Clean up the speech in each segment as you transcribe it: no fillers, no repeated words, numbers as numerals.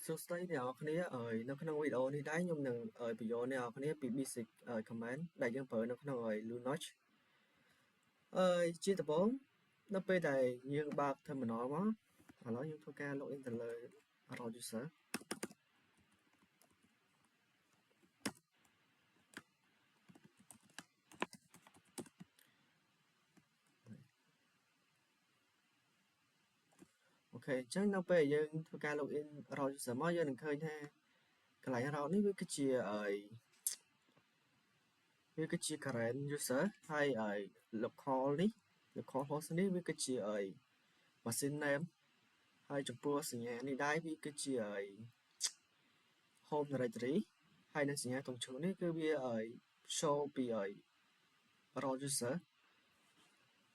សួស្តីអ្នកនរគ្នានៅក្នុងវីដេអូនេះដែរខ្ញុំនឹងបញ្យល់អ្នកនរគ្នាពី basic command ដែលយើងប្រើនៅក្នុង Linux ជាដំបូងនៅពេលដែលយើងបើក terminal មកឥឡូវយើងធ្វើការ login ទៅលើ root user អូខេអញ្ចឹងនៅពេលយើងធ្វើការ login root user មកយើងនឹងឃើញថាកន្លែង root នេះវាគឺជា current user ហើយ local នេះ local host នេះវាគឺជា machine name ហើយចំពោះសញ្ញានេះដែរវាគឺជា home directory ហើយនឹងសញ្ញាតុងឈ្មោះនេះគឺវា show ពី root user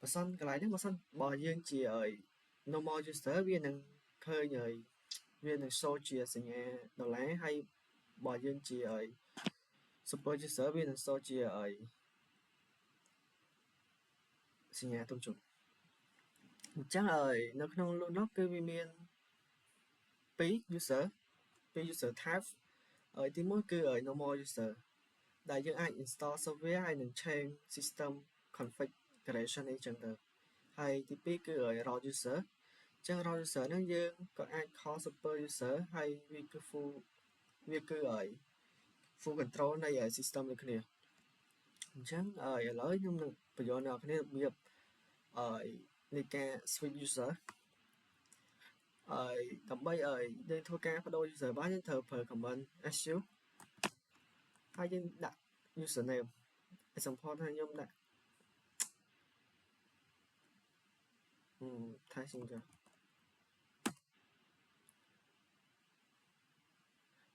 បើសិនកន្លែងនេះបើសិនបើយើងជា normal user វានឹងឃើញវានឹង show ជាសញ្ញាដុល្លារហើយបើយើងជា super user វានឹង show ជាសញ្ញាតុងឈ្មោះអញ្ចឹងនៅក្នុង Linux គឺវាមាន2 user type ទី1គឺ normal user ដែលយើងអាច install software ហើយនឹង change system configuration អីចឹងទៅហើយទី2គឺ root user អញ្ចឹង root user ហ្នឹងយើងក៏អាច call super user ហើយវាគឺ full control នៃ system ដូចគ្នាអញ្ចឹងឥឡូវខ្ញុំនឹងបញ្យល់អ្នកនរគ្នារបៀបនៃការ switch user ដើម្បីយើងធ្វើការបដូរ user បានយើងត្រូវប្រើ command su ហើយយើងដាក់ username example ថាខ្ញុំដាក់ថាជាងចឹង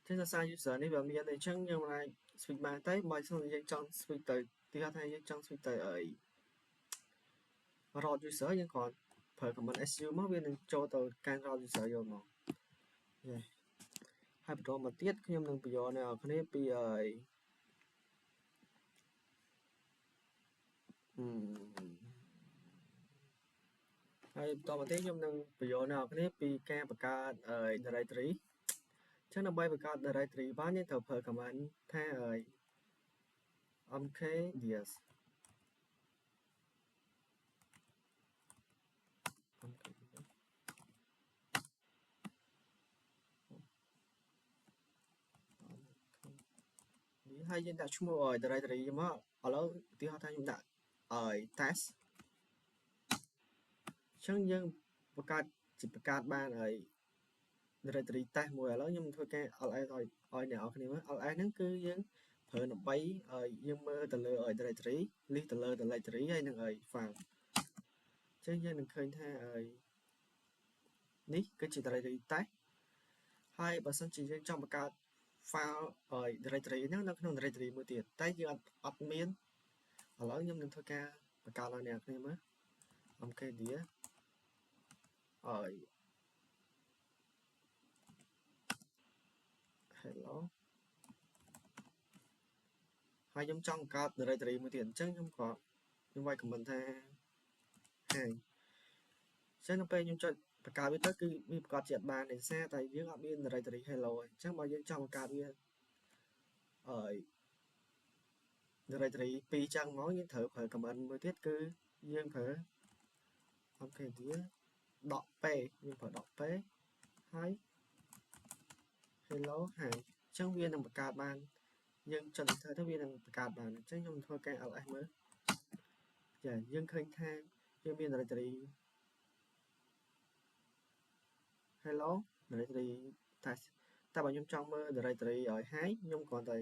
ចឹងសារ user នេះវាមានអញ្ចឹងយើងអាច switch បានតែបើសិនយើងចង់ switch ទៅទីហៅថាយើងចង់ switch ទៅroot user យើងគ្រាន់ប្រើ command su មកវានឹងចូលទៅកាន់ root user យកមកហើយបន្តមកទៀតខ្ញុំនឹងបញ្យល់អ្នកនរគ្នាពីហើយបន្តមកទៀតខ្ញុំនឹងបញ្យល់អ្នកនរគ្នាពីការបង្កើត directory អញ្ចឹងដើម្បីបង្កើត directory បានយើងត្រូវប្រើ command ថាmkdir ហើយយើងដាក់ឈ្មោះ directory មកឥឡូវឧទាហរណ៍ថាខ្ញុំដាក់test អញ្ចឹងយើងបង្កើតបាន directory test មួយឥឡូវខ្ញុំធ្វើការ ls ឲ្យអ្នកនរគ្នាមើល ls ហ្នឹងគឺយើងប្រើដើម្បីយើងមើលទៅលើ directory list ទៅលើ directory ហើយនឹង file អញ្ចឹងយើងនឹងឃើញថានេះគឺជា directory test ហើយបើសិនជាយើងចង់បង្កើត file directory ហ្នឹងនៅក្នុង directory មួយទៀតតែយើងអត់មានឥឡូវខ្ញុំនឹងធ្វើការបង្កើតឲ្យអ្នកគ្នាមើល mkdir hello ហើយខ្ញុំចង់បង្កើត directory មួយទៀតអញ្ចឹងខ្ញុំវាយ comment ថា hi អញ្ចឹងនៅពេលខ្ញុំចុចបង្កើតវាទៅគឺវាប្រកាសជាអត់បានទេសារតែយើងអត់មាន directory hello អញ្ចឹងបើយើងចង់បង្កើតវាdirectory 2ចឹងមកយើងត្រូវប្រើ command មួយទៀតគឺយើងប្រើ mkdir .p យើងប្រើ .p ហើយ hello hi អញ្ចឹងវានឹងបង្កើតបានយើងចុច enter ទៅវានឹងបង្កើតបានអញ្ចឹងខ្ញុំធ្វើការ ls មើលចាយើងឃើញថាយើងមាន directory hello directory test តែបើខ្ញុំចង់មើល directory ឲ្យ hi ខ្ញុំគ្រាន់តែ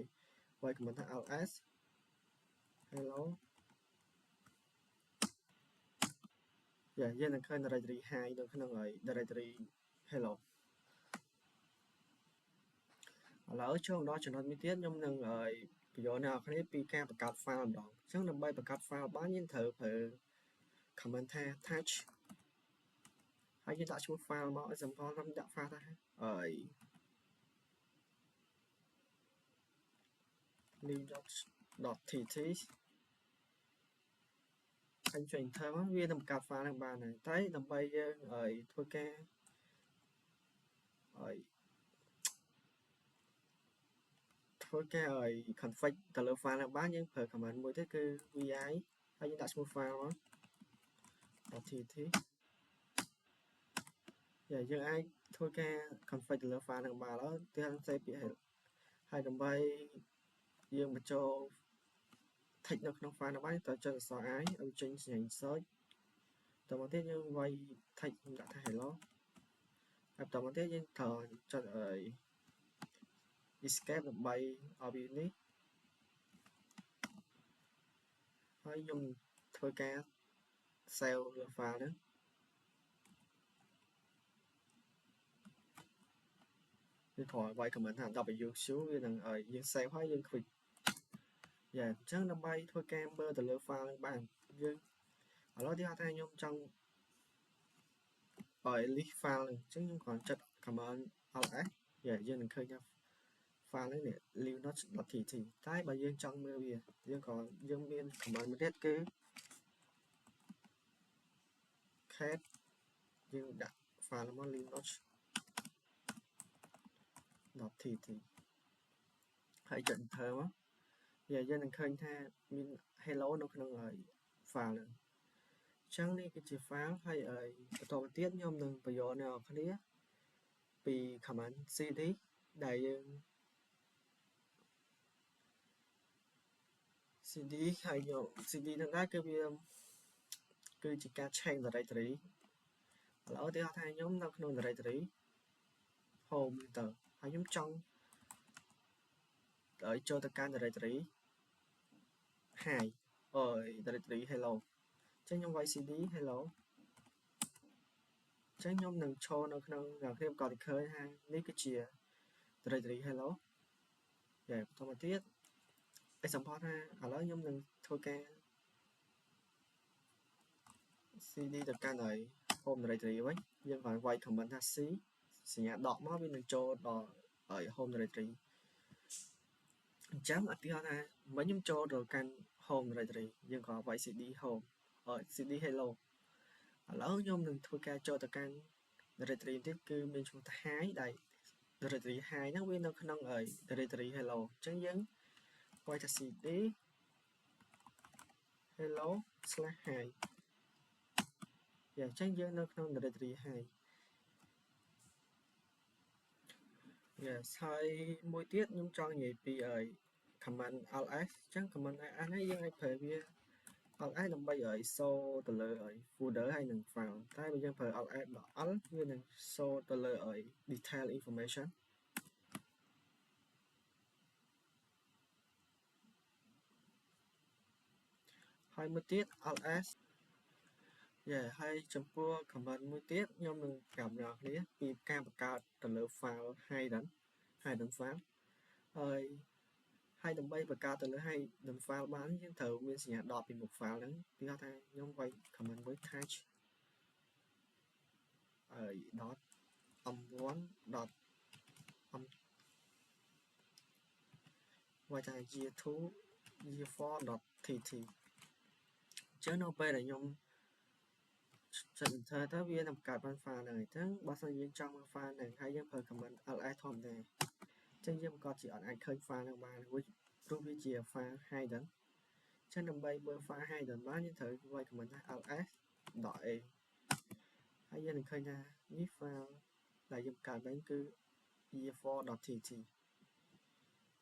វាយ comment ថា ls hello យើងនឹងឃើញ directory hi នៅក្នុង directory hello ឥឡូវចូលដល់ចំណុចមួយទៀតខ្ញុំនឹងបញ្យល់អ្នកនរគ្នាពីការបង្កើត file ម្ដងអញ្ចឹងដើម្បីបង្កើត file បានយើងត្រូវប្រើ command ថា touch ហើយយើងដាក់ឈ្មោះ file មក example ខ្ញុំដាក់ file ថាlinux.tt ហើយចុច enter មកវានឹងបង្កើត file ហ្នឹងបានហើយតែដើម្បីយើងធ្វើការ ធ្វើការឲ្យ config ទៅលើ file ណាបានយើងប្រើ command មួយទៀតគឺ vi ហើយយើងដាក់ឈ្មោះ file មក .tt យើងអាចធ្វើការ config ទៅលើ file ហ្នឹងបានហើយទៀតសេពាក្យហើយដើម្បីយើងបញ្ចូល text នៅក្នុង file ហ្នឹងបានត្រូវចុចអក្សរ I ឲ្យចេញសញ្ញា search តទៅមកទៀតយើងវាយ text ខ្ញុំដាក់ថា hello ហើយបន្តមកទៀតយើងត្រូវចុចescape ដើម្បីឲ្យវានេះហើយខ្ញុំធ្វើការ save លើ file ហ្នឹងវាគ្រាន់វាយ comment ថា WQ វានឹងឲ្យយើង save ហើយយើង click អញ្ចឹងដើម្បីធ្វើការមើលទៅលើ file ហ្នឹងបានយើងឥឡូវទីហៅថាខ្ញុំចង់ឲ្យ list file ហ្នឹងអញ្ចឹងខ្ញុំគ្រាន់ចុច command alt s យើងនឹងឃើញថា file ហ្នឹងនេះ linux.tt តែបើយើងចង់មើលវាយើងមាន command មួយទៀតគឺ cat យើងដាក់ file មក linux.tt ហើយចុច enter មកយើងនឹងឃើញថាមាន hello នៅក្នុង file ហ្នឹងអញ្ចឹងនេះគឺជា file ហើយបន្តមកទៀតខ្ញុំនឹងបញ្យល់អ្នកនរគ្នាពី command cd ដែលយើង cd ហើយយក cd នឹងដែរគឺវាគឺជាការ change directory ឥឡូវទីហៅថាខ្ញុំនៅក្នុង directory home ទៅហើយខ្ញុំចង់ឲ្យចូលទៅកាន់ directory hi directory hello អញ្ចឹងខ្ញុំវាយ cd hello អញ្ចឹងខ្ញុំនឹងឈរនៅក្នុងអ្នកគ្នាក៏ឃើញថានេះគឺជា directory hello បន្តមកទៀតexample ថាឥឡូវខ្ញុំនឹងធ្វើការ cd ទៅកាន់ឲ្យ home directory វិញយើងគាត់វាយ comment ថា c សញ្ញាដកមកវានឹងចូលដល់ឲ្យ home directory អញ្ចឹងឧទាហរណ៍ថាមិញខ្ញុំចូលទៅកាន់ home directory យើងក៏វាយ cd home cd hello ឥឡូវខ្ញុំនឹងធ្វើការចូលទៅកាន់ directory ទៀតគឺមានឈ្មោះថា hi ដែល directory hi ហ្នឹងវានៅក្នុង directory hello អញ្ចឹងយើងវាយថា cd hello/hi អញ្ចឹងយើងនៅក្នុង directory hi ហើយមួយទៀតខ្ញុំចង់និយាយពី command alt s អញ្ចឹង command alt s នេះយើងអាចប្រើវា alt s ដើម្បីឲ្យសូទៅលើ folder ហើយនឹង file តែបើយើងប្រើ alt s ដល់ L វានឹងសូទៅលើ detail information ហើយមួយទៀត alt s ហើយចំពោះ command មួយទៀតខ្ញុំនឹងប្រាប់អ្នកគ្នាពីការបង្កើតទៅលើ file hidden file ហើយដើម្បីបង្កើតទៅលើ hidden file បានយើងត្រូវមានសញ្ញាដកពីមុខ file ហ្នឹងគឺថាខ្ញុំវាយ command មួយ touch dot m1 dotវាយថា year2 year4 dot tt អញ្ចឹងនៅពេលដែលខ្ញុំចុច enter ទៅវានឹងបង្កើតបាន file ហ្នឹងអញ្ចឹងបើសិនយើងចង់មើល file ហ្នឹងហើយយើងប្រើ command ls ធម្មតាអញ្ចឹងយើងក៏ជាអត់អាចឃើញ file ហ្នឹងបានព្រោះវាជា file hidden អញ្ចឹងដើម្បីមើល file hidden បានយើងត្រូវវាយ command ថា ls.a ហើយយើងនឹងឃើញថានេះ file ដែលយើងបង្កើតឡើងគឺ year4.tt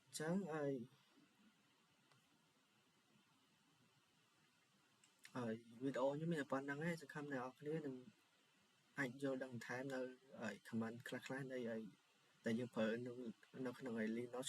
អញ្ចឹងវីដេអូខ្ញុំមានតែប៉ុណ្្នឹងឯងសង្ឃឹមអ្នកនរគ្នានឹងអាចយល់ដឹងបន្ថែមនៅ command ខ្លះៗនៃដែលយើងប្រើនៅក្នុង Linux